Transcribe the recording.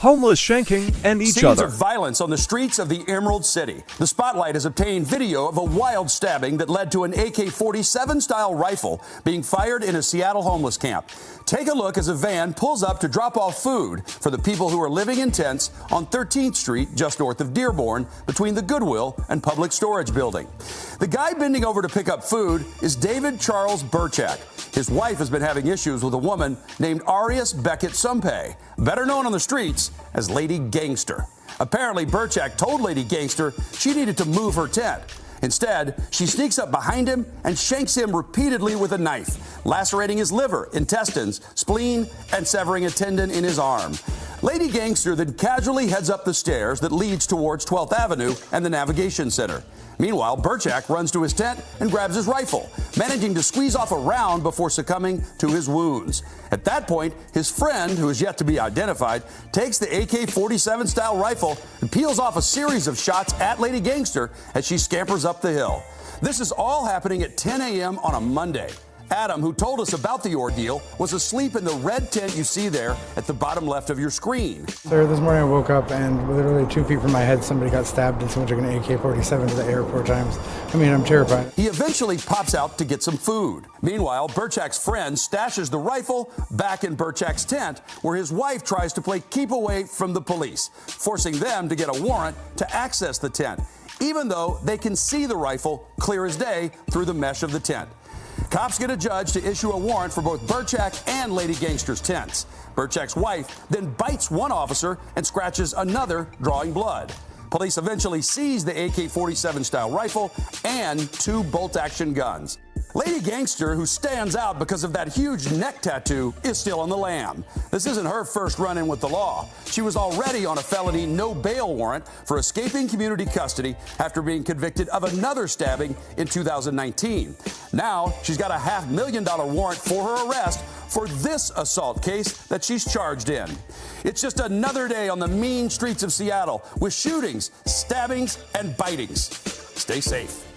homeless shanking, and each Scenes other. of violence on the streets of the Emerald City. The Spotlight has obtained video of a wild stabbing that led to an AK-47 style rifle being fired in a Seattle homeless camp. Take a look as a van pulls up to drop off food for the people who are living in tents on 13th Street, just north of Dearborn, between the Goodwill and Public Storage building. The guy bending over to pick up food is David Charles Burchak. His wife has been having issues with a woman named Arias Beckett Sumpay, better known on the streets as Lady Gangster. Apparently, Burchak told Lady Gangster she needed to move her tent. Instead, she sneaks up behind him and shanks him repeatedly with a knife, lacerating his liver, intestines, spleen, and severing a tendon in his arm. Lady Gangster then casually heads up the stairs that leads towards 12th Avenue and the Navigation Center. Meanwhile, Burchak runs to his tent and grabs his rifle, managing to squeeze off a round before succumbing to his wounds. At that point, his friend, who is yet to be identified, takes the AK-47 style rifle and peels off a series of shots at Lady Gangster as she scampers up the hill. This is all happening at 10 a.m. on a Monday. Adam, who told us about the ordeal, was asleep in the red tent you see there at the bottom left of your screen. Sir, this morning I woke up and literally 2 feet from my head somebody got stabbed and someone took an AK-47 to the air 4 times. I mean, I'm terrified. He eventually pops out to get some food. Meanwhile, Burchak's friend stashes the rifle back in Burchak's tent, where his wife tries to play keep away from the police, forcing them to get a warrant to access the tent, even though they can see the rifle clear as day through the mesh of the tent. Cops get a judge to issue a warrant for both Burchak and Lady Gangster's tents. Burchak's wife then bites one officer and scratches another, drawing blood. Police eventually seize the AK-47 style rifle and 2 bolt-action guns. Lady Gangster, who stands out because of that huge neck tattoo, is still on the lam. This isn't her first run-in with the law. She was already on a felony no bail warrant for escaping community custody after being convicted of another stabbing in 2019. Now, she's got a $500,000 warrant for her arrest for this assault case that she's charged in. It's just another day on the mean streets of Seattle with shootings, stabbings, and bitings. Stay safe.